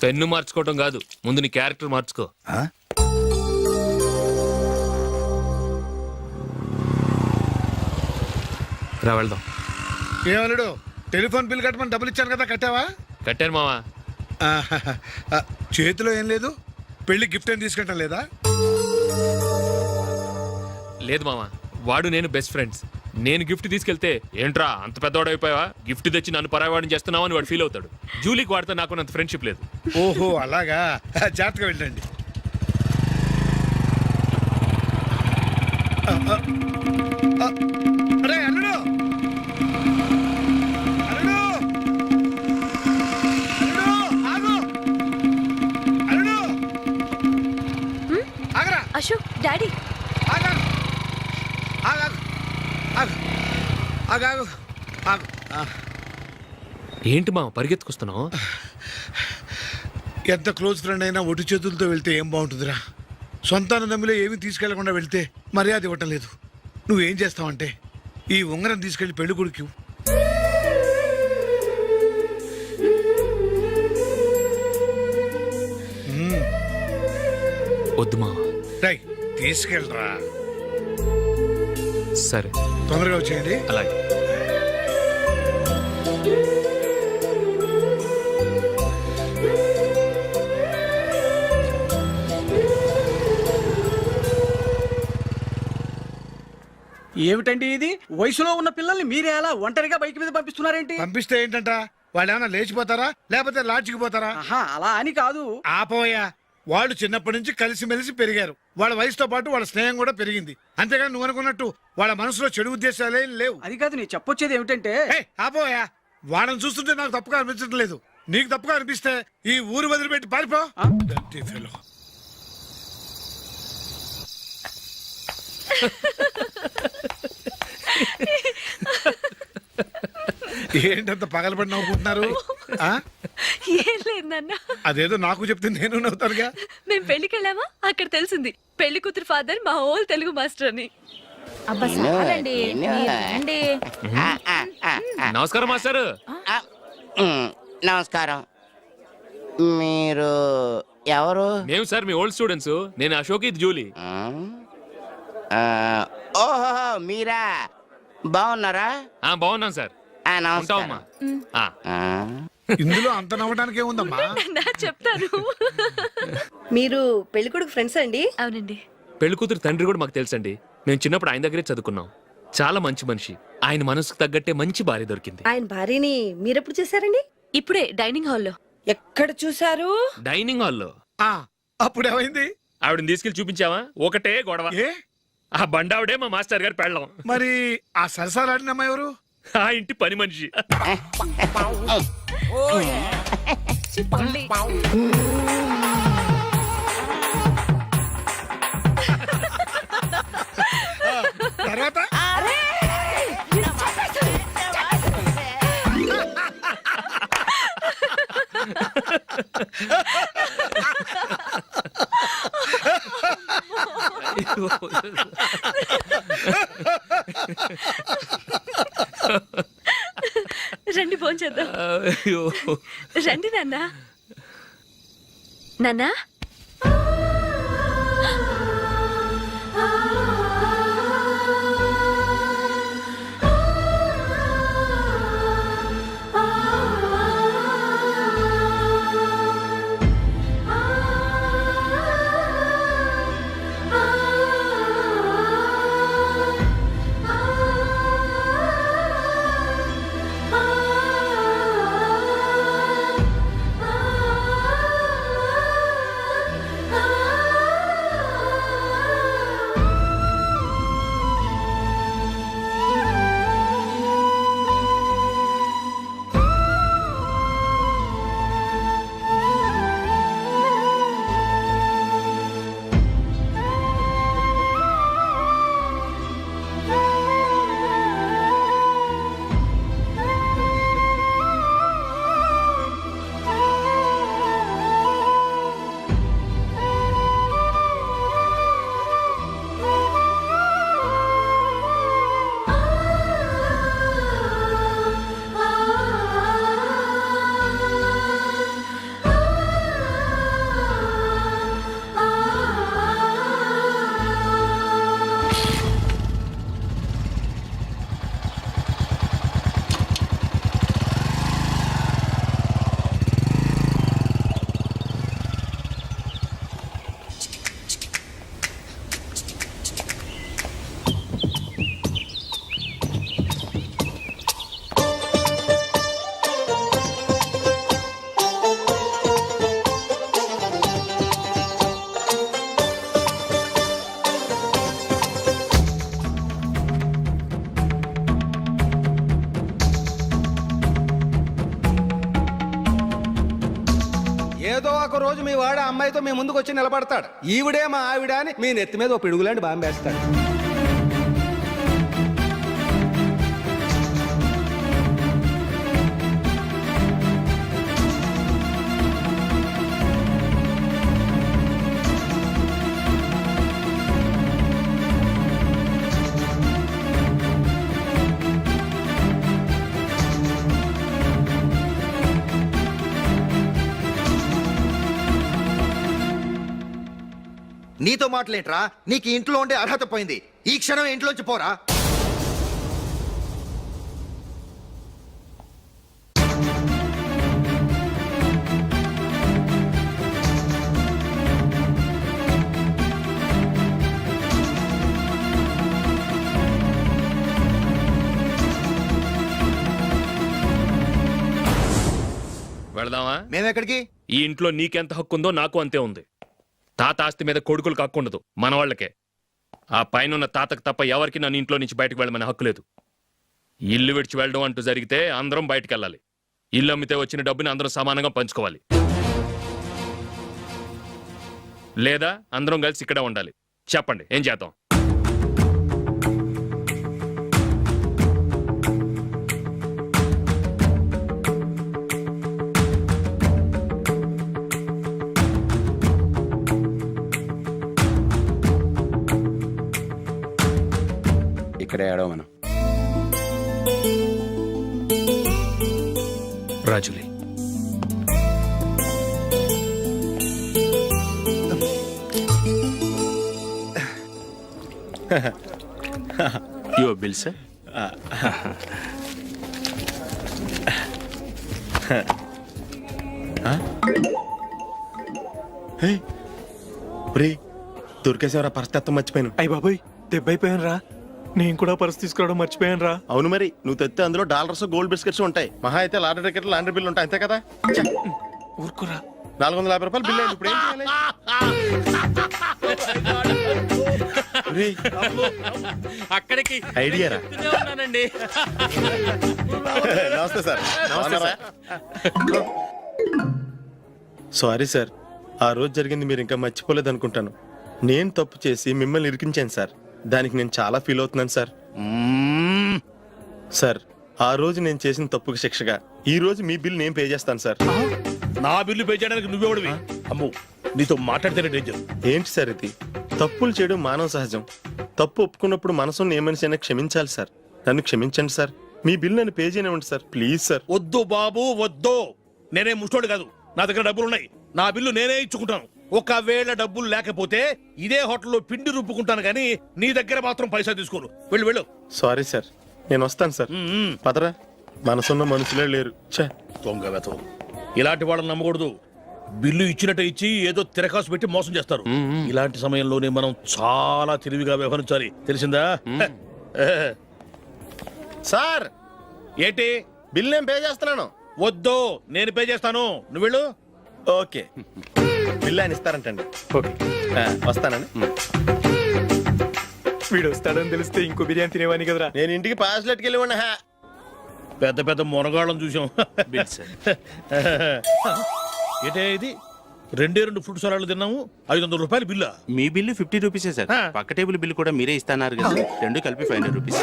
Pen మార్చుకోవటం కాదు, ముందు నీ క్యారెక్టర్ మార్చుకో. రా వెళ్దాం. ఏమన్నాడు? టెలిఫోన్ బిల్ కట్టమని డబ్బులు ఇచ్చాను కదా, కట్టావా? కట్టాను మావా. చేతిలో ఏం లేదు, పెళ్లి గిఫ్ట్ ఏం తీసుకుంటాం లేదా? లేదు మావా, వాడు నేను బెస్ట్ ఫ్రెండ్స్. నేను గిఫ్ట్ తీసుకెళ్తే ఏంట్రా అంత పెద్దవాడు అయిపోయావా, గిఫ్ట్ తెచ్చి నన్ను పరాయవాడిని చేస్తున్నావు అని వాడు ఫీల్ అవుతాడు. జూలీకి వాడితే నాకు అంత ఫ్రెండ్షిప్ లేదు. ఓహో అలాగా, జాగ్రత్తగా వెళ్ళండి. అరే అల్లుడు, అల్లుడు, అల్లుడు, ఆగు, అల్లుడు, ఆగరా. అశోక్ డాడీ ఆగు, ఆగు, ఆగు, ఆగు, ఆగు, ఆగు. ఏంటి మావ పరిగెత్తుకొస్తున్నావు? ఎంత క్లోజ్ ఫ్రెండ్ అయినా ఒటి చేతులతో వెళ్తే ఏం బాగుంటుందిరా. సొంతాన నమ్మిలో ఏమీ తీసుకెళ్లకుండా వెళ్తే మర్యాద ఇవ్వటం లేదు. నువ్వేం చేస్తావంటే ఈ ఉంగరం తీసుకెళ్లి పెళ్లి కొడుకు వద్దు మావ. రై తీసుకెళ్ళరా. సరే తొందరగా వచ్చేయండి. అలాగే. ఏమిటండి ఇది? వయసులో ఉన్న పిల్లల్ని మీరే అలా ఒంటరిగా బైక్ మీద పంపిస్తున్నారేంటి? పంపిస్తే ఏంటంట, వాళ్ళు ఏమైనా లేచిపోతారా లేకపోతే లాడ్జికి పోతారా? ఆహా, అలా అని కాదు. ఆపోయా, వాళ్ళు చిన్నప్పటి నుంచి కలిసిమెలిసి పెరిగారు. వాళ్ళ వయసుతో పాటు వాళ్ళ స్నేహం కూడా పెరిగింది. అంతేగాని నువ్వు అనుకున్నట్టు వాళ్ళ మనసులో చెడు ఉద్దేశాలేం లేవు. అది కాదు, నేను చెప్పొచ్చేది ఏమిటంటే, ఆపోయా, వాళ్ళని చూస్తుంటే నాకు తప్పుగా అనిపించడం లేదు. నీకు తప్పుగా అనిపిస్తే ఈ ఊరు వదిలిపెట్టి పారిపో. Dirty fellow. ఏంటంత పగలబడి నవ్వుకుంటున్నారు? ఏం లేదు నాన్న. అదేదో నాకు చెప్తే నేను నవ్వుతానుగా. మేము పెళ్లికి వెళ్ళామా, అక్కడ తెలిసింది పెళ్లి కూతురు ఫాదర్ మా హోల్ తెలుగు మాస్టర్ అని. అబ్బా చాలండి, రండి. నమస్కారం మాస్టర్. నమస్కారం. మీరు ఎవరు? మేము సార్ మీ ఓల్డ్ స్టూడెంట్స్. నేను అశోక్, ఇది జూలీ. ఓహో మీరా, బాగున్నారా? బాగున్నాను సార్. నమస్కారం. ఇందులో అంత నవ్వడానికి ఏముందమ్మా? చెప్తాను. మీరు పెళ్ళికొడుకు ఫ్రెండ్స్ అండి? అవునండి. పెళ్లి కూతురు తండ్రి కూడా మాకు తెలుసండి. మేము చిన్నప్పుడు ఆయన దగ్గరే చదువుకున్నాం. చాలా మంచి మనిషి. ఆయన మనసుకు తగ్గట్టే మంచి భార్య దొరికింది. ఆయన భార్యని మీరెప్పుడు చూసారండి? ఇప్పుడే డైనింగ్ హాల్లో. ఎక్కడ చూసారు? డైనింగ్ హాల్లో. అప్పుడు ఏమైంది? ఆవిడని తీసుకెళ్లి చూపించావా? ఒకటే గొడవ. ఏ ఆ బండావిడే మా మాస్టర్ గారు పెళ్ళం. మరి ఆ సరసాలాడిన అమ్మాయి ఎవరు? ఆ ఇంటి పని మనిషి. తర్వాత రండి భోంచేద్దాం. రండి నాన్న. నాన్న ఏదో ఒక రోజు మీ వాడు అమ్మాయితో మీ ముందుకు వచ్చి నిలబడతాడు. ఈవిడే మా ఆవిడ అని మీ నెత్తి మీద ఓ పిడుగులాంటి బాంబేస్తాడు. నీతో మాటలేంట్రా? నీకు ఇంట్లో ఉండే అర్హత పోయింది. ఈ క్షణం ఇంట్లోంచి పోరా. వెళదామా? మేమెక్కడికి? ఈ ఇంట్లో నీకెంత హక్కు ఉందో నాకు అంతే ఉంది. తాత ఆస్తి మీద కొడుకులు కాకుండదు, మన వాళ్ళకే. ఆ పైన తాతకు తప్ప ఎవరికి నన్ను ఇంట్లో నుంచి బయటకు వెళ్ళమని హక్కు లేదు. ఇల్లు విడిచి వెళ్ళడం అంటూ జరిగితే అందరం బయటకు వెళ్ళాలి. ఇల్లు అమ్మితే వచ్చిన డబ్బుని అందరం సమానంగా పంచుకోవాలి. లేదా అందరం కలిసి ఇక్కడే ఉండాలి. చెప్పండి, ఏం చేద్దాం? ఇక్కడే ఏడవ మనం. రాజులీ, Your bill, sir. దొరికేసేవరా పరిస్థితి మర్చిపోయాను. అయ్య బాబాయ్, దెబ్బైపోయాను రా. నేను కూడా పర్స్ తీసుకురావడం మర్చిపోయాను రా. అవును మరి, నువ్వు తెస్తే అందులో డాలర్స్ గోల్డ్ బిస్కెట్స్ ఉంటాయి. మహా అయితే లాటరీ టికెట్ లాండ్రీ బిల్లు ఉంటాయి, అంతే కదా? ఊరుకురా. 450 రూపాయలు బిల్లు అయింది. ఇప్పుడు ఏం చేయాలి? ఒరేయ్, అక్కడికి ఐడియా రా. ఉన్నానండి. నమస్తే సార్. సారీ సార్, ఆ రోజు జరిగింది మీరు ఇంకా మర్చిపోలేదు అనుకుంటాను. నేను తప్పు చేసి మిమ్మల్ని ఇరికించాను సార్. దానికి నేను చాలా ఫీల్ అవుతున్నాను సార్. సార్, ఆ రోజు నేను చేసిన తప్పుకి శిక్షగా ఈ రోజు మీ బిల్ నేను పే చేస్తాను సార్. నా బిల్లు పే చేయడానికి నువ్వెవడివి? అమ్మో, నీతో మాట్లాడితేనే డేంజర్. ఏంటి సార్ ఇది? తప్పులు చేయడం మానవ సహజం. తప్పు ఒప్పుకున్నప్పుడు మనసుని ఏ మనిషి అయినా క్షమించాలి సార్. నన్ను క్షమించండి సార్. మీ బిల్ నన్ను పే చేయనివ్వండి సార్, ప్లీజ్ సార్. వద్దు బాబు, వద్దు. నేనే ముష్టోడు కాదు, నా దగ్గర డబ్బులు ఉన్నాయి. నా బిల్లు నేనే ఇచ్చుకుంటాను. ఒకవేళ డబ్బులు లేకపోతే ఇదే హోటల్లో పిండి రుబ్బుకుంటాను, కానీ నీ దగ్గర మాత్రం పైసా తీసుకోను. వెళ్ళు వెళ్ళు. సారీ సార్, నేను వస్తాను సార్. పదరా, మనసున్న మనుషులే లేరు. ఛే, దొంగ వెతవు. ఇలాంటి వాళ్ళని నమ్మకూడదు. బిల్లు ఇచ్చినట్టు ఇచ్చి ఏదో తిరకాసు పెట్టి మోసం చేస్తారు. ఇలాంటి సమయంలోనే మనం చాలా తెలివిగా వ్యవహరించాలి, తెలిసిందా? సార్ ఏంటి? బిల్ నేను పే చేస్తున్నాను. వద్దు, నేను పే చేస్తాను, నువ్వు వెళ్ళు. ఓకే, బిల్ ఆయన ఇస్తారంటండి. ఓకే, వస్తానండి. వీడు వస్తాడని తెలిస్తే ఇంకో బిర్యానీ తినేవాని కదరా. నేను ఇంటికి పాస్లెట్కి వెళ్ళి ఉన్నా. పెద్ద పెద్ద మునగాళ్ళం చూసాం. Bill sir. ఏంటే ఇది? 2 ఫ్రూట్ సలాడ్లు తిన్నాము, 500 రూపాయలు బిల్లా? మీ బిల్లు 50 రూపీసే సార్. పక్క టేబుల్ బిల్ కూడా మీరే ఇస్తాన్నారు కదా, రెండు కలిపి 500 రూపీస్.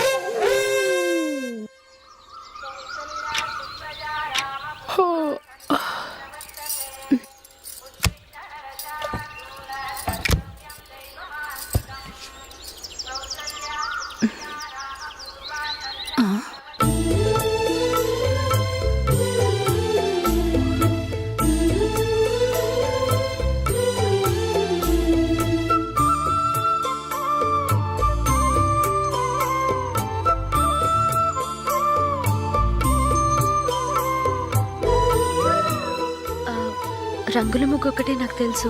రంగుల ముగ్గు ఒకటే నాకు తెలుసు.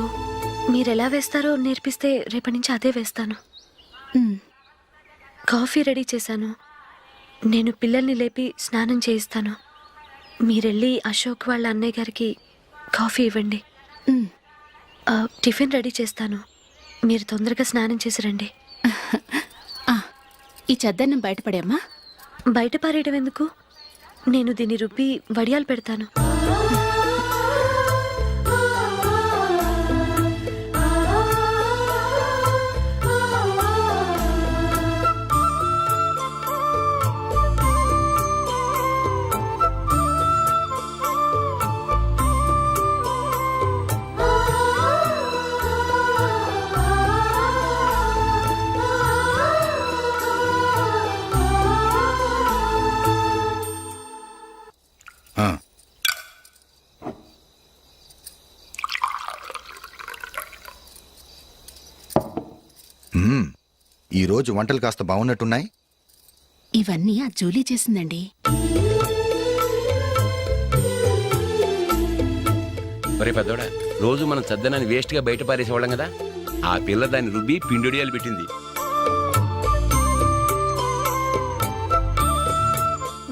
మీరెలా వేస్తారో నేర్పిస్తే రేపటి నుంచి అదే వేస్తాను. కాఫీ రెడీ చేశాను. నేను పిల్లల్ని లేపి స్నానం చేయిస్తాను. మీరెళ్ళి అశోక్ వాళ్ళ అన్నయ్య గారికి కాఫీ ఇవ్వండి. టిఫిన్ రెడీ చేస్తాను. మీరు తొందరగా స్నానం చేసి రండి. ఈ చెద్దన్నం బయటపడేమ్మా. బయట పారేయడం ఎందుకు? నేను దీన్ని రుబ్బి వడియాలు పెడతాను. ఈ రోజు వంటలు కాస్త బాగున్నట్టున్నాయి. ఇవన్నీ ఆ జూలీ చేసిందండి. ఒరే పెద్దోడా, రోజు మనం చద్దనాన్ని వేస్ట్ గా బయట పారేసేవాళ్ళం కదా, ఆ పిల్ల దాన్ని రుబ్బి పిండొడియాలు పెట్టింది.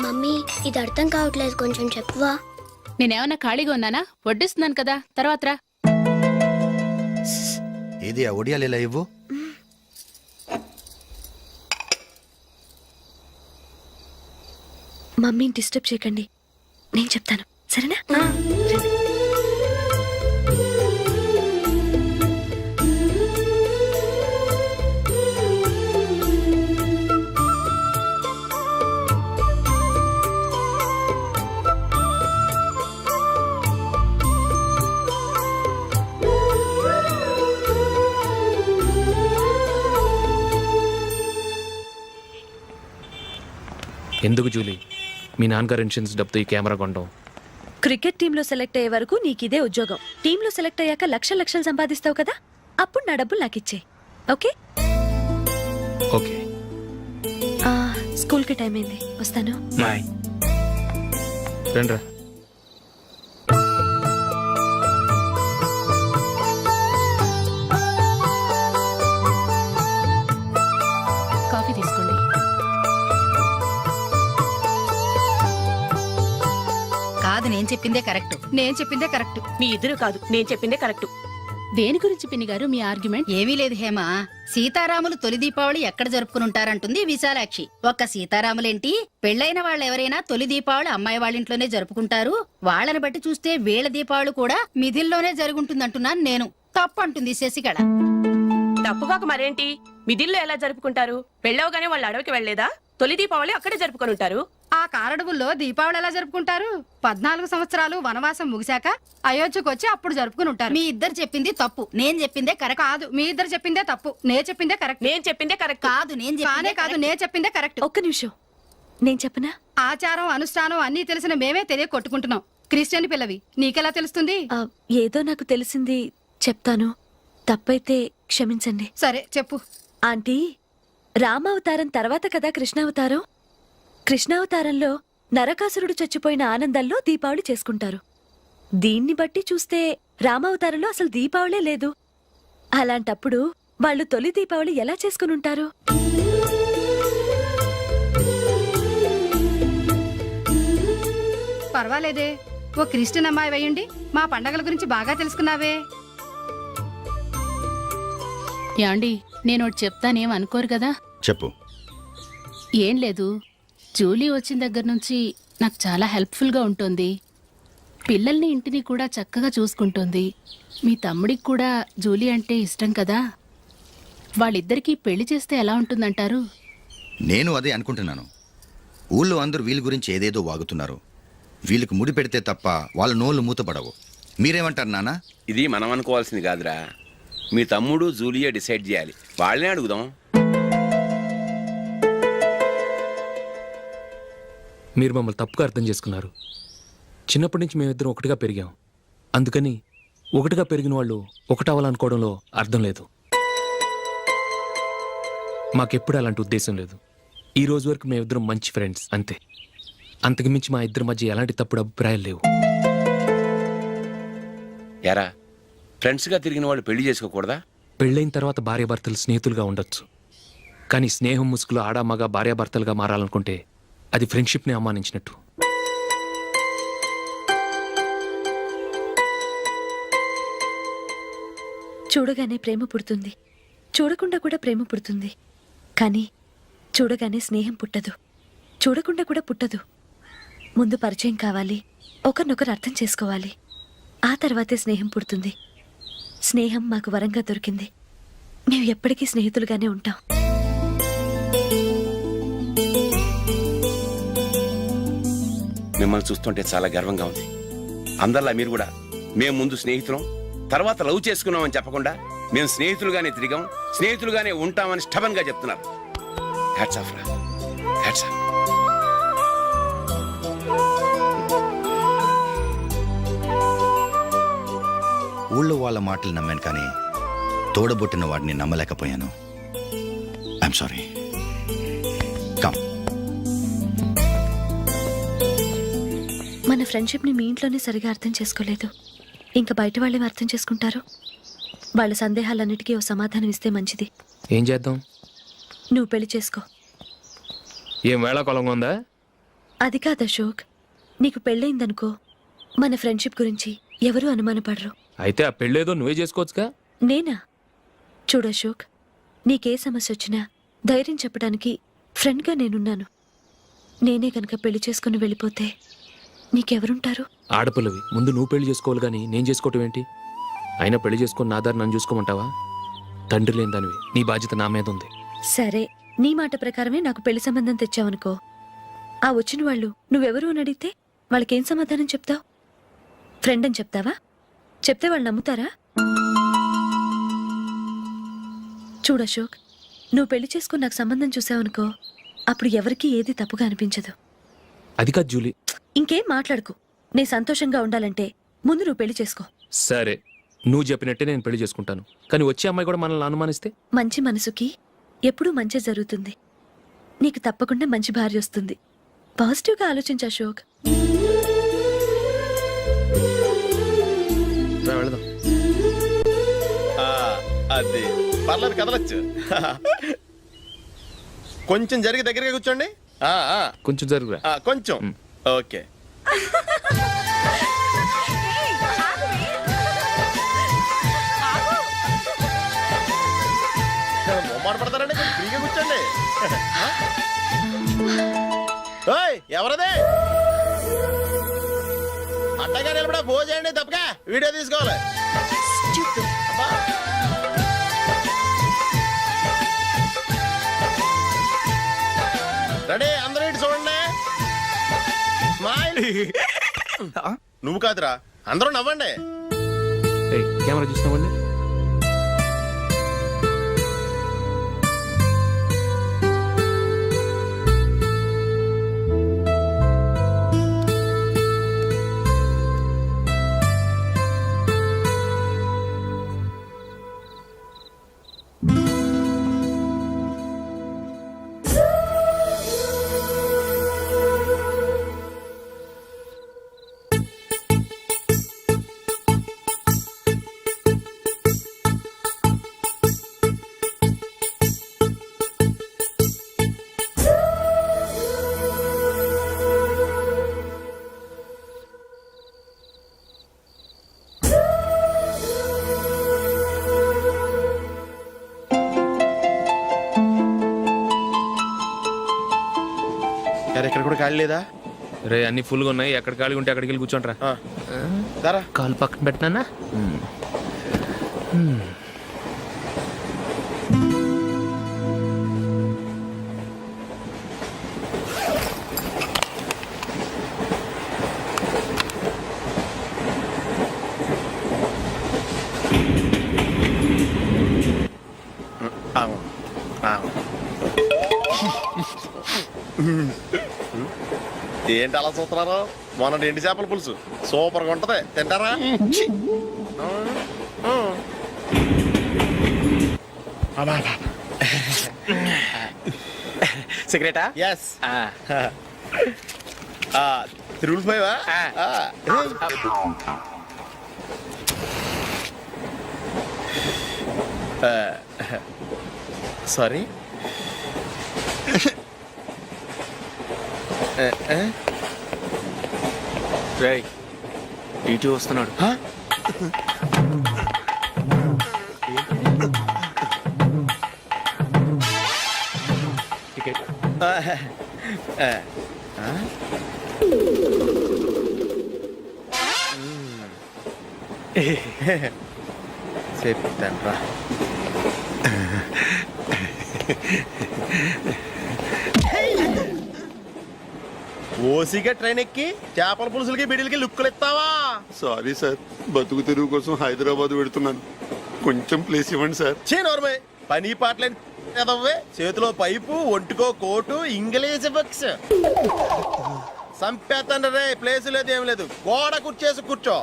మమ్మీ ఇది అర్థం కావట్లేదు, కొంచెం చెప్పువా. నేనేమన్నా ఖాళీగా ఉన్నానా? వడ్డిస్తున్నాను కదా, తర్వాత రా. ఏది ఆ ఒడియాలు ఇలా ఇవ్వు. మమ్మీని డిస్టర్బ్ చేయకండి, నేను చెప్తాను, సరేనా? ఎందుకు జూలీ మీ నాన్నగారు ఇన్సూరెన్స్ డబ్బుతో ఈ కెమెరా కొనడం? క్రికెట్ టీంలో సెలెక్ట్ అయ్యే వరకు నీకిదే ఉద్యోగం. టీంలో సెలెక్ట్ అయ్యాక లక్షలు లక్షలు సంపాదిస్తావు కదా, అప్పుడు నా డబ్బులు నాకు ఇచ్చే. ఓకే? ఓకే. స్కూల్కి టైం అయింది, వస్తాను. బాయ్. రండ్రా. కాఫీ తీసుకోండి. కాదు, నేను చెప్పిందే కరెక్ట్. నేను చెప్పిందే కరెక్ట్. మీ ఇద్దరు కాదు, నేను చెప్పిందే కరెక్ట్. దేని గురించి పిన్ని గారు మీ ఆర్గ్యుమెంట్? ఏమీ లేదు హేమ. సీతారాములు తొలి దీపావళి ఎక్కడ జరుపుకుంటారంటుంది విశాలాక్షి. ఒక్క సీతారాములేంటి, పెళ్లైన వాళ్ళెవరైనా తొలి దీపావళి అమ్మాయి వాళ్ళింట్లోనే జరుపుకుంటారు. వాళ్ళని బట్టి చూస్తే వీళ్ళ దీపావళి కూడా మిథిల్లోనే జరుగుంటుందంటున్నాను నేను. తప్పు అంటుంది శశికళ. తప్పుగాక మరేంటి, మిదిల్లో ఎలా జరుపుకుంటారు? పెళ్ళవగానే వాళ్ళు అడవికి వెళ్లేదా? తొలి దీపావళి అక్కడే జరుపుకొని ఉంటారు. ఆ కారడవుల్లో దీపావళి ఎలా జరుపుకుంటారు? 14 సంవత్సరాలు వనవాసం ముగిశాక అయోధ్యకు వచ్చి అప్పుడు జరుపుకుని ఉంటారు. మీ ఇద్దరు చెప్పింది తప్పు, నేను చెప్పిందే కరెక్ట్. కాదు, మీ ఇద్దరు చెప్పిందే తప్పు, నేను చెప్పిందే కరెక్ట్. నేను చెప్పిందే కరెక్ట్ కాదు, నేను చెప్పిందే కరెక్ట్. ఒక్క నిమిషం, నేను చెప్పనా? ఆచారం అనుష్ఠానం అన్నీ తెలిసిన మేమే తెలియ కొట్టుకుంటున్నాం. క్రిస్టియన్ పిల్లవి, నీకెలా తెలుస్తుంది? ఏదో నాకు తెలిసింది చెప్తాను, తప్పైతే క్షమించండి. సరే చెప్పు. ఆంటీ, రామావతారం తర్వాత కదా కృష్ణావతారం. కృష్ణావతారంలో నరకాసురుడు చచ్చిపోయిన ఆనందంలో దీపావళి చేసుకుంటారు. దీన్ని బట్టి చూస్తే రామావతారంలో అసలు దీపావళే లేదు. అలాంటప్పుడు వాళ్ళు తొలి దీపావళి ఎలా చేసుకుని ఉంటారు? పర్వాలేదే, ఓ క్రిస్టియన్ అమ్మాయి వేయండి, మా పండగల గురించి బాగా తెలుసుకున్నావే. యాండి, నేను ఒకటి చెప్తానేం అనుకోరు కదా? చెప్పు. ఏం లేదు, జూలీ వచ్చిన దగ్గర నుంచి నాకు చాలా హెల్ప్ఫుల్గా ఉంటుంది. పిల్లల్ని ఇంటిని కూడా చక్కగా చూసుకుంటుంది. మీ తమ్ముడికి కూడా జూలీ అంటే ఇష్టం కదా. వాళ్ళిద్దరికీ పెళ్లి చేస్తే ఎలా ఉంటుందంటారు? నేను అదే అనుకుంటున్నాను. ఊళ్ళో అందరూ వీళ్ళ గురించి ఏదేదో వాగుతున్నారు. వీళ్ళకి ముడి పెడితే తప్ప వాళ్ళ నోళ్ళు మూతపడవు. మీరేమంటారు నాన్న? ఇది మనం అనుకోవాల్సింది కాదురా, మీ తమ్ముడు జూలియా డిసైడ్ చేయాలి. వాళ్ళనే అడుగుదాం. మీరు మమ్మల్ని తప్పుగా అర్థం చేసుకున్నారు. చిన్నప్పటి నుంచి మేమిద్దరం ఒకటిగా పెరిగాం. అందుకని ఒకటిగా పెరిగిన వాళ్ళు ఒకటవ్వాలనుకోవడంలో అర్థం లేదు. మాకెప్పుడు అలాంటి ఉద్దేశం లేదు. ఈ రోజు వరకు మేమిద్దరం మంచి ఫ్రెండ్స్ అంతే. అంతకుమించి మా ఇద్దరి మధ్య ఎలాంటి తప్పుడు అభిప్రాయాలు లేవు. ఎరా, ఫ్రెండ్స్గా తిరిగిన వాళ్ళు పెళ్లి చేసుకోకూడదా? పెళ్ళైన తర్వాత భార్యాభర్తలు స్నేహితులుగా ఉండొచ్చు. కానీ స్నేహం ముసుగులో ఆడామగ భార్యాభర్తలుగా మారాలనుకుంటే అది ఫ్రెండ్షిప్ని అవమానించినట్టు. చూడగానే ప్రేమ పుడుతుంది, చూడకుండా కూడా ప్రేమ పుడుతుంది. కానీ చూడగానే స్నేహం పుట్టదు, చూడకుండా కూడా పుట్టదు. ముందు పరిచయం కావాలి, ఒకరినొకరు అర్థం చేసుకోవాలి, ఆ తర్వాతే స్నేహం పుడుతుంది. స్నేహం మాకు వరంగా దొరికింది. మేము ఎప్పటికీ స్నేహితులుగానే ఉంటాం. మిమ్మల్ని చూస్తుంటే చాలా గర్వంగా ఉంది. అందరిలా మీరు కూడా మేము ముందు స్నేహితులం, తర్వాత లవ్ చేసుకున్నామని చెప్పకుండా మేము స్నేహితులుగానే తిరిగాం, స్నేహితులుగానే ఉంటామని స్టబన్ గా చెప్తున్నారు. హ్యాట్స్ ఆఫ్ రా, హ్యాట్స్ ఆఫ్. ఊళ్ళో వాళ్ళ మాటలు నమ్మాను, కానీ తోడబుట్టిన వాడిని నమ్మలేకపోయాను. I'm sorry. కమ్. మన ఫ్రెండ్షిప్ని మీ ఇంట్లోనే సరిగా అర్థం చేసుకోలేదు, ఇంకా బయట వాళ్ళేం అర్థం చేసుకుంటారు? వాళ్ళ సందేహాలన్నిటికీ ఓ సమాధానం ఇస్తే మంచిది. ఏం చేద్దాం? నువ్వు పెళ్లి చేసుకో. ఏం వేళాకొలంగా ఉందా? అది కాదు అశోక్, నీకు పెళ్ళయిందనుకో మన ఫ్రెండ్షిప్ గురించి ఎవరూ అనుమానపడరు. అయితే ఆ పెళ్ళేదో నువ్వే చేసుకోవచ్చుగా. నేనా? చూడు అశోక్, నీకే సమస్య వచ్చినా ధైర్యం చెప్పడానికి ఫ్రెండ్గా నేనున్నాను. నేనే కనుక పెళ్లి చేసుకుని వెళ్ళిపోతే నీకెవరుంటారు? ఆడపిల్లవి, ముందు నువ్వు పెళ్లి చేసుకోవాలి కానీ నేను చేసుకోవటం ఏంటి? అయినా పెళ్లి చేసుకుని నా దారి నన్ను చూసుకోమంటావా? తండ్రి లేని దానివి, నీ బాధ్యత నా మీద ఉంది. సరే, నీ మాట ప్రకారమే నాకు పెళ్లి సంబంధం తెచ్చావనుకో, ఆ వచ్చిన వాళ్ళు నువ్వెవరు అని అడిగితే వాళ్ళకేం సమాధానం చెప్తావు? ఫ్రెండ్ అని చెప్తావా? చెప్తే వాళ్ళు నమ్ముతారా? చూడు అశోక్, నువ్వు పెళ్లి చేసుకుని నాకు సంబంధం చూసావనుకో, అప్పుడు ఎవరికీ ఏది తప్పుగా అనిపించదు. అది కాదు జూలీ. ఇంకేం మాట్లాడుకు. నేను సంతోషంగా ఉండాలంటే ముందు నువ్వు పెళ్లి చేసుకో. సరే, నువ్వు చెప్పినట్టే నేను పెళ్లి చేసుకుంటాను. కానీ వచ్చే అమ్మాయి కూడా మనల్ని అనుమానిస్తే? మంచి మనసుకి ఎప్పుడూ మంచి జరుగుతుంది. నీకు తప్పకుండా మంచి భార్య వస్తుంది. పాజిటివ్గా ఆలోచించు అశోక్. రా, వెళదాం. అది పర్లేదు, కదలచ్చు. కొంచెం జరిగి దగ్గరగా కూర్చోండి. కొంచెం జరుగురా. కొంచెం. ఓకే. మొమ్మాట పడతారండి, కొంచెం ఫ్రీగా కూర్చోండి. ఓయ్, ఎవరదే? అట్టగా నిలబడా భోజేయండి, తప్పగా వీడియో తీసుకోవాలి. అబ్బా. రెడీ, అందరూ ఇటు చూడండి. స్మైల్. నువ్వు కాదురా, అందరూ నవ్వండి. ఏయ్, కెమెరా చూసినావండి? ఇక్కడ కూడా ఖాళీ లేదా? రే, అన్ని ఫుల్గా ఉన్నాయి. ఎక్కడ ఖాళీ ఉంటే అక్కడికి వెళ్ళి కూర్చోండిరా. దారా, కాలు పక్కన పెట్టినా. ఏంటి అలా చూస్తున్నారు? మొన్న ఎండి చేపల పులుసు సూపర్గా ఉంటది, తింటారా? సిగరెటా? ఎస్. తిరుగులు పోయావా? సారీ. రేయ్, ఇటు వస్తున్నాడు. చెప్తాను రా. ఓసిగా ట్రైన్ ఎక్కి చేపల పులుసులకి బిడిలకి లుక్కులు ఇస్తావా? సారీ సార్, బతుకు తెరువు కోసం హైదరాబాద్ పెడుతున్నాను, కొంచెం ప్లేస్ ఇవ్వండి సార్. నోర్మే, పని పాటలేని ఎదవ్వే. చేతిలో పైపు, ఒంటికో కోటు, ఇంగ్లీష్ బుక్స్. సంపేతండ్రి రే, ప్లేస్ లేదు ఏం లేదు, గోడ కుర్చేసి కూర్చో.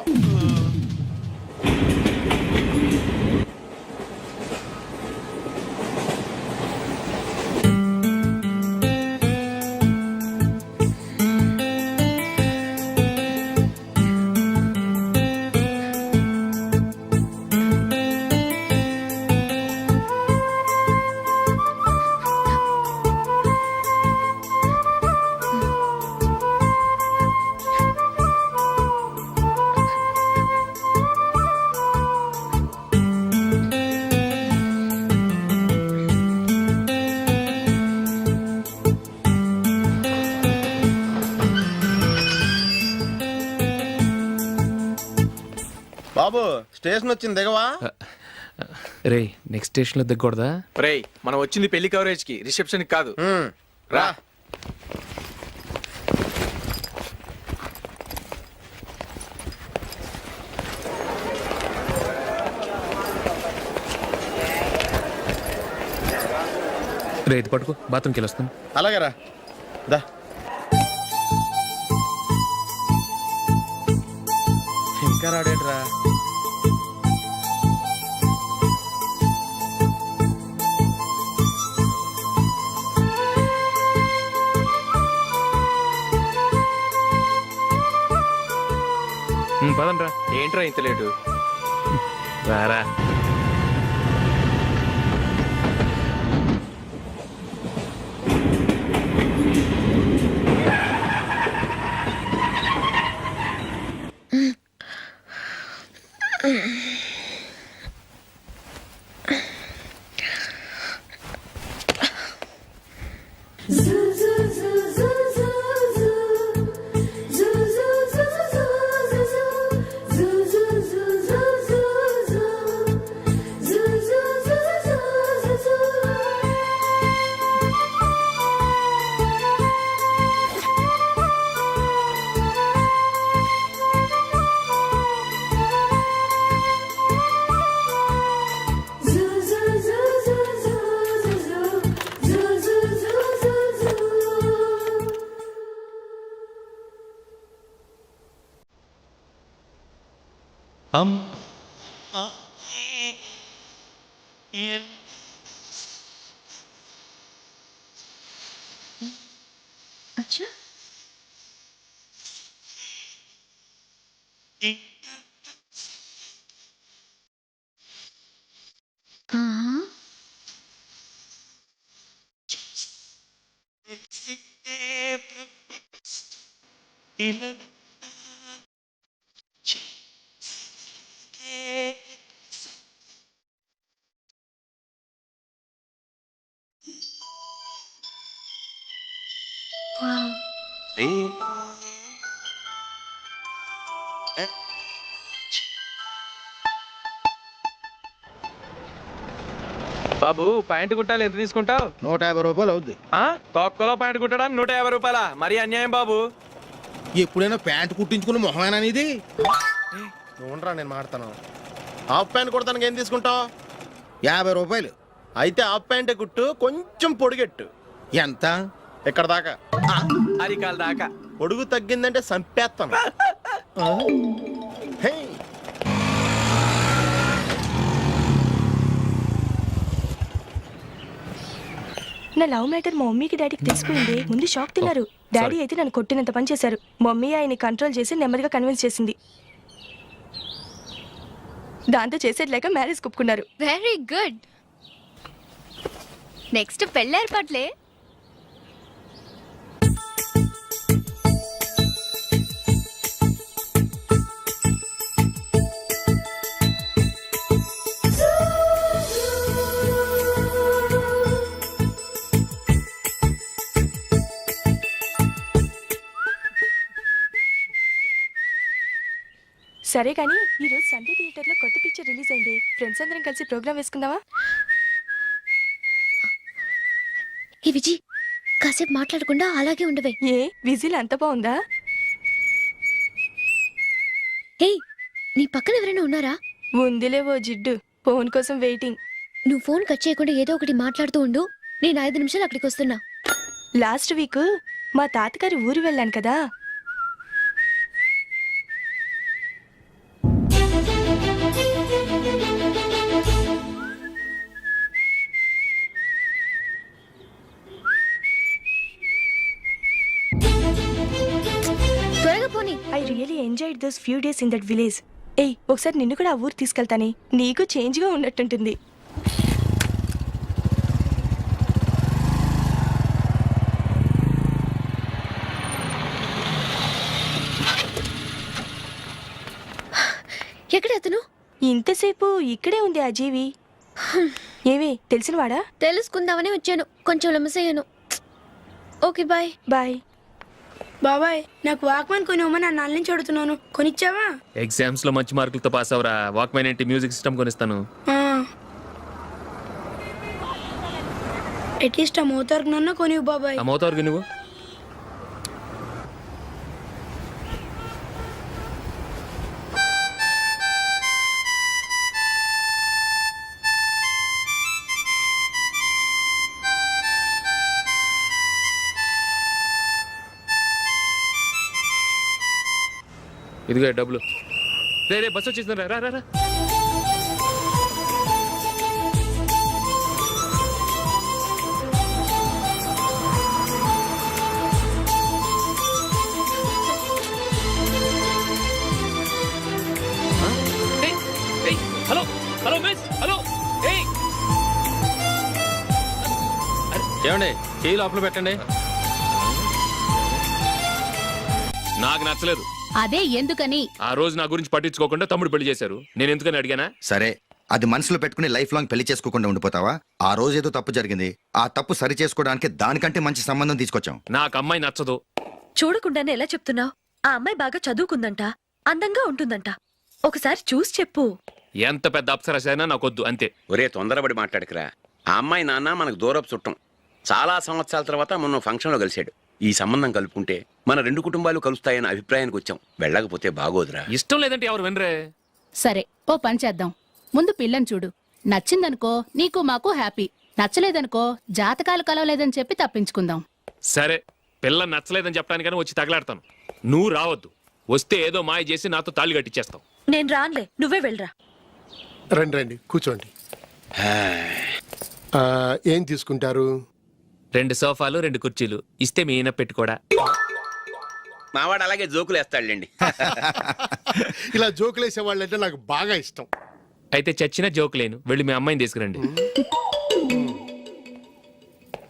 బాబు స్టేషన్ వచ్చింది దిగవా? రే నెక్స్ట్ స్టేషన్ లో దిగకూడదా? రేయ్ మనం వచ్చింది పెళ్లి కవరేజ్ కి, రిసెప్షన్ కాదు. రా. రే ఇది పట్టుకో, బాత్రూమ్కి వెళ్ళొస్తాను. అలాగే రా. దా. ఇంకా రాడేట్రా? పదండ్రా. ఏంట్రా ఇంత లేటు? రారా. अच्छा हाँ బాబు ప్యాంటు కుట్టాలి, ఎంత తీసుకుంటావు? 150 రూపాయలు అవుద్ది. తొక్కలో ప్యాంటు కుట్టడానికి 150 రూపాయల? మరి అన్యాయం బాబు. ఎప్పుడైనా ప్యాంట్ కుట్టించుకున్న మొహమేనా ఇది? చూడరా నేను మాడతాను. హాఫ్ ప్యాంట్ కుడతానికి ఏం తీసుకుంటావు? 50 రూపాయలు. అయితే హాఫ్ ప్యాంటే కుట్టు, కొంచెం పొడిగెట్టు. ఎంత? ఇక్కడ దాకా. అరికాల దాకా. పొడుగు తగ్గిందంటే సంపేస్తాను. హే. నా లవ్ మ్యాటర్ మా మమ్మీకి డాడీకి తెలిసిపోయింది. ముందు షాక్ తిన్నారు. డాడీ అయితే నన్ను కొట్టినంత పని చేశారు. మమ్మీ ఆయన్ని కంట్రోల్ చేసి నెమ్మదిగా కన్విన్స్ చేసింది. దాంతో చేసేట్లేక మ్యారేజ్ ఒప్పుకున్నారు. Very good. నెక్స్ట్ పెళ్ళి ఏర్పాట్లే. సరే కానీ ఈ రోజు సండే థియేటర్ లో కొత్త పిక్చర్ రిలీజ్ అయింది. ఫ్రెండ్స్ అందరం కలిసి ప్రోగ్రామ్ వేసుకుందామా? ఏ విజి, కాసేపు మాట్లాడకుండా అలాగే ఉండవే. ఏ విజిల్ అంత బాగుందా? ఏయ్, నీ పక్కన ఎవరైనా ఉన్నారా? ఉందిలే ఓ జిడ్డు. ఫోన్ కోసం వెయిటింగ్. నువ్వు ఫోన్ కట్ చేయకుండా ఏదో ఒకటి మాట్లాడుతూ ఉండు. నేను 5 నిమిషాలు అక్కడికి వస్తున్నా. లాస్ట్ వీక్ మా తాతగారి ఊరు వెళ్ళాను కదా. త్వరగా పోనీ. I really enjoyed those few days in that village. ఏయ్, ఒకసారి నిన్ను కూడా ఆ ఊరు తీసుకెళ్తానే. నీకు చేంజ్గా ఉన్నట్టుంటుంది. ఎక్కడ అతను? ఇంతసేపు ఇక్కడే ఉంది ఆ జీవి. ఏవి తెలిసినవాడా? తెలుసుకుందామని వచ్చాను. కొంచెం లెమసయ్యాను. Okay bye. బాయ్. బాబాయ్ నాకు వాక్మన్ కొని ఇవ్వమని నా నాన్న నుంచి అడుగుతున్నాను కొనిచ్చావా ఎగ్జామ్స్ లో మంచి మార్కులతో పాస్ అవరా వాక్మెన్ ఏంటి మ్యూజిక్ సిస్టమ్ కొనిస్తాను. అట్లీస్ట్ ఆ మోతార్కు నన్న కొనివ్వు బాబాయ్. ఆ మోతావరకు నువ్వు ఇదిగో డబ్బులు. రే రే బస్ వచ్చేసింది రా రా రా. Hello hello miss hello. ఏమండి చేయి లోపల పెట్టండి. నాకు నచ్చలేదు. అదే ఎందుకని ఆ రోజు నా గురించి పట్టించుకోకుండా తమ్ముడు పెళ్లి చేశారు. నేను ఎందుకని అడిగానా? సరే అది మనసులో పెట్టుకుని లైఫ్ లాంగ్ పెళ్లి చేసుకోకుండా ఉండిపోతావా? ఆ రోజు ఏదో తప్పు జరిగింది, ఆ తప్పు సరి చేసుకోవడానికి దానికంటే మంచి సంబంధం తీసుకొచ్చాం. నాకు అమ్మాయి నచ్చదు. చూడకుండానే ఎలా చెప్తున్నావు? ఆ అమ్మాయి బాగా చదువుకుందంట, అందంగా ఉంటుందంట. ఒకసారి చూసి చెప్పు. ఎంత పెద్ద అప్సరస అయినా నాకొద్దు అంతే. ఒరే తొందరపడి మాట్లాడకురా. ఆ అమ్మాయి నాన్న మనకు దూరపు చుట్టం. చాలా సంవత్సరాల తర్వాత మొన్న ఫంక్షన్లో కలిశాడు. ఈ సంబంధం కలుపుకుంటే మన రెండు కుటుంబాలు కలుస్తాయన్న అభిప్రాయానికి వచ్చాం. వెళ్ళకపోతే బాగోదురా. ఇష్టం లేదంటే ఎవరు వినరే. సరే ఓ పని చేద్దాం. ముందు పిల్లని చూడు. నచ్చిందనుకో నీకు మాకు హ్యాపీ. నచ్చలేదనుకో జాతకాలు కలవలేదని చెప్పి తప్పించుకుందాం. సరే పిల్ల నచ్చలేదని చెప్పడానికని వచ్చి తగలాడతాను. నువ్వు రావద్దు. వస్తే ఏదో మాయ చేసి నాతో తాళి కట్టించేస్తావు. నేను రానులే, నువ్వే వెళ్ళరా. రండి రండి కూర్చోండి. ఏం తీసుకుంటారు? 2 సోఫాలు 2 కుర్చీలు ఇస్తే మీ ఈయన పెట్టుకోడా. మావాడు అలాగే జోకులు వేస్తాడులేండి. ఇలా జోకులేసే వాళ్ళంటే నాకు బాగా ఇష్టం. అయితే చచ్చిన జోక్ లేను. వెళ్ళి మీ అమ్మాయిని తీసుకురండి.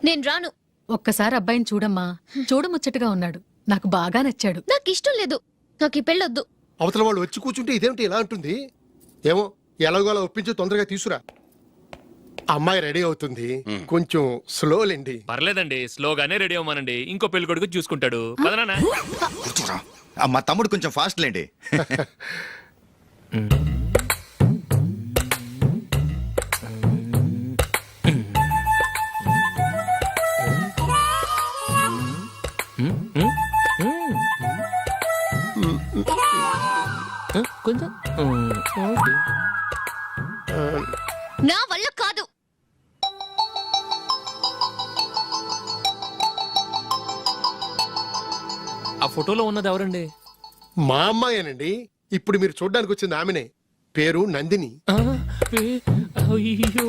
నేను రాను. ఒక్కసారి అబ్బాయిని చూడమ్మా. చూడముచ్చటగా ఉన్నాడు. నాకు బాగా నచ్చాడు. నాకు ఇష్టం లేదు. నాకు ఈ పెళ్ళొద్దు. అవతల వాళ్ళు వచ్చి కూర్చుంటే ఇదేమిటి ఇలా ఉంటుంది? ఏమో ఎలాగోలా ఒప్పించి తొందరగా తీసురా. అమ్మాయి రెడీ అవుతుంది, కొంచెం స్లోలేండి. పర్లేదండి, స్లోగానే రెడీ అవ్వమానండి. ఇంకో పెళ్లి కొడుకు చూసుకుంటాడు. పదనా. కూర్చోరా. మా తమ్ముడు కొంచెం ఫాస్ట్ లేండి. కొంచెం నా వల్ల కాదు. ఆ ఫోటోలో ఉన్నది ఎవరండి? మా అమ్మాయేనండి. ఇప్పుడు మీరు చూడడానికి వచ్చింది ఆమెనే. పేరు నందిని. అయ్యో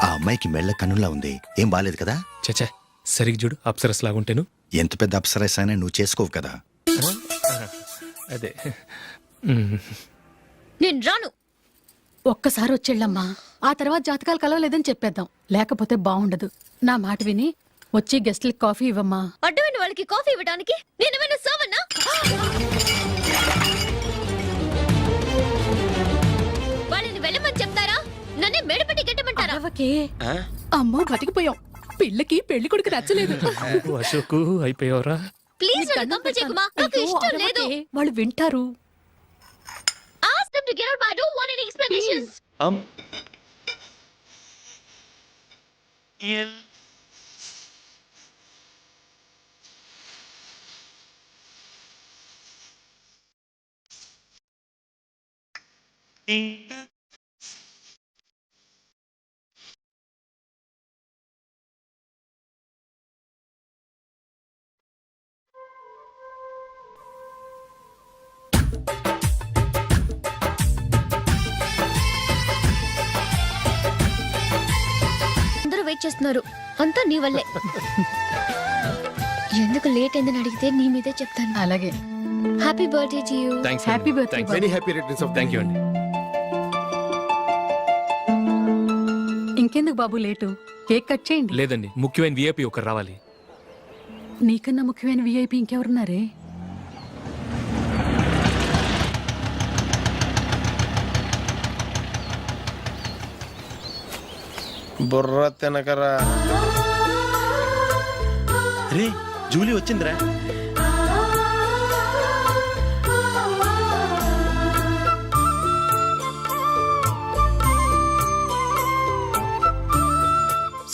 ఆ అమ్మాయికి మెళ్ళ కన్నులా ఉంది. ఏం బాలేదు కదా? చచ్చా సరిగ్గా చూడు. అప్సరస్ లాగుంటేను. ఎంత పెద్ద అప్సరస్ అయినా నువ్వు చేసుకోవు కదా. అదే నేను రాను. ఒక్కసారి వచ్చేళ్ళమ్మా. ఆ తర్వాత జాతకాలు కలవలేదని చెప్పేద్దాం. లేకపోతే బాగుండదు. నా మాట విని వచ్చి గెస్ట్లకి కాఫీ ఇవ్వమ్మా. అడ్డమైన వాళ్ళకి కాఫీ ఇవ్వడానికి నేనేమైనా సోమన్నా? వాళ్ళని వెళ్ళమని చెప్తారా? నన్నే మెడపట్టి గెట్టమంటారా? అమ్మో బతికిపోయాం. పిల్లకి పెళ్లి కొడుకు నచ్చలేదు. అశోకు అయిపోయావరా? ప్లీజ్ నన్ను కంపచేయకుమా. నాకు ఇష్టం లేదు. వాళ్ళు వింటారు. Ask them to get out, but I don't want any explanations. అందరూ వెయిట్ చేస్తున్నారు. అంతా నీ వల్లే. ఎందుకు లేట్ అయిందని అడిగితే నీ మీదే చెప్తాను. అలాగే. Happy birthday to you. Happy birthday. Very happy returns of thank you అండి. ఇంకెందుకు బాబు లేటు? కేక్ కట్ చేయండి. లేదండి, ముఖ్యమైన విఐపి ఒకరు రావాలి. నీకన్నా ముఖ్యమైన విఐపి ఇంకెవరున్నారే? బుర్ర తినకరా. రే జూలీ వచ్చిందిరా.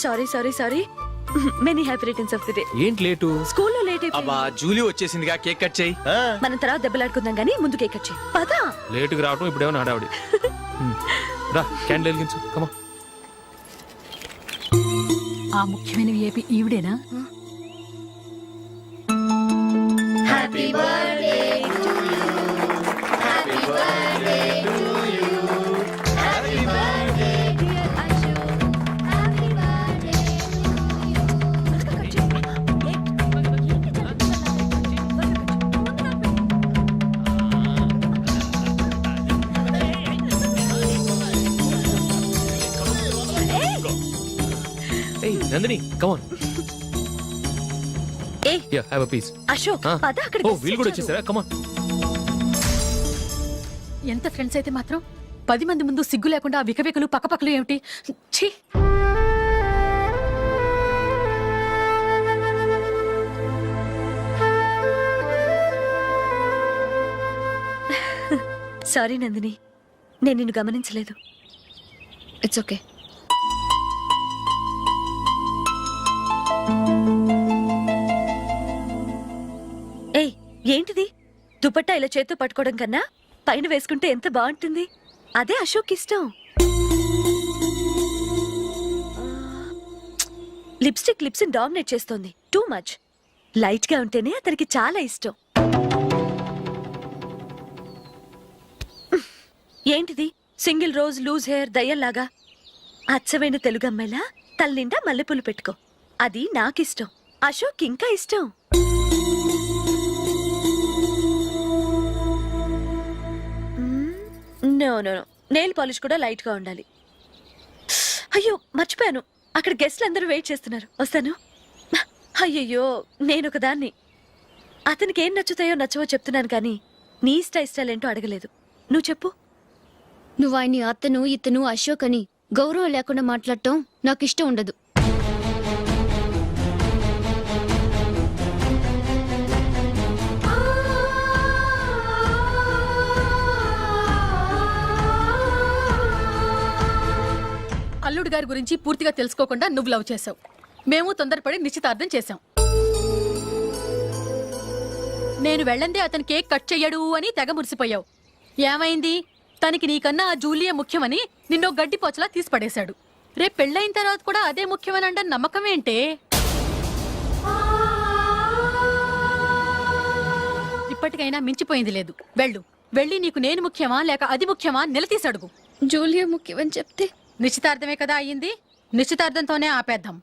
Sorry sorry sorry many happy returns of the day. ఏంటి లేటు? స్కూల్లో లేట్ అబ్బా జూలీ వచ్చేసిందిగా, కేక్ కట్ చేయి. మనం తర్వాత దెబ్బలాడుకుందాం గానీ ముందు కేక్ కట్ చేయి. పదా లేటుగా రావటం ఇప్పుడేమో హడావిడి. రా క్యాండిల్ వెలిగించు. కమా. ఆ ముఖ్యమైనవి ఏపీ ఈవిడేనా? ఏయ్ నందిని కమాన్. ఏ yeah have a piece. Ashok పద అక్కడికి. ఓ వీళ్ళు కూడా వచ్చేసారా? కమాన్. ఎంత ఫ్రెండ్స్ అయితే మాత్రం 10 మంది ముందు సిగ్గు లేకుండా ఆ వికవికలు పక్కపక్కలు ఏమిటి? ఛీ! సారీ నందిని, నేను నిన్ను గమనించలేదు. It's okay. ఏయ్ ఏంటిది? దుపట్టా ఇలా చేత్తో పట్టుకోవడం కన్నా పైన వేసుకుంటే ఎంత బాగుంటుంది. అదే అశోక్ ఇష్టం. లిప్స్టిక్ లిప్స్ డామినేట్ చేస్తోంది. Too much. లైట్ గా ఉంటేనే అతనికి చాలా ఇష్టం. ఏంటిది? సింగిల్ రోజ్ లూజ్ హెయిర్ దయ్యంలాగా. అచ్చమైన తెలుగు అమ్మాయిలా తల్లిండా మల్లెపూలు పెట్టుకో. అది నాకిష్టం. అశోక్ ఇంకా ఇష్టం. No no no, nail polish కూడా లైట్ గా ఉండాలి. అయ్యో మర్చిపోయాను, అక్కడ గెస్ట్లు అందరూ వెయిట్ చేస్తున్నారు. వస్తాను. అయ్యయ్యో నేను ఒకదాన్ని. అతనికి ఏం నచ్చుతాయో నచ్చవో చెప్తున్నాను కానీ నీ ఇష్టాలేంటో అడగలేదు. నువ్వు చెప్పు. నువ్వు ఆయన్ని అతను ఇతను అశోక్ అని గౌరవం లేకుండా మాట్లాడటం నాకు ఇష్టం ఉండదు. అల్లుడు గారి గురించి పూర్తిగా తెలుసుకోకుండా నువ్వు లవ్ చేసావు. మేము తొందరపడి నిశ్చితార్థం చేశాం. నేను వెళ్ళందే అతను కేక్ కట్ చెయ్యడు అని తెగ మురిసిపోయావు. ఏమైంది? తనకి నీకన్నా ఆ జూలియే ముఖ్యమని నిన్నో గడ్డిపోచలా తీసి పడేశాడు. రేపు పెళ్ళైన తర్వాత కూడా అదే ముఖ్యమని అంటే నమ్మకం ఏంటే? ఇప్పటికైనా మించిపోయింది లేదు. వెళ్ళు. వెళ్ళి నీకు నేను ముఖ్యమా లేక అది ముఖ్యమా నిలదీసి అడుగు. జూలియా ముఖ్యమని చెప్తే నిశ్చితార్థమే కదా అయ్యింది. నిశ్చితార్థంతోనే ఆపేద్దాం.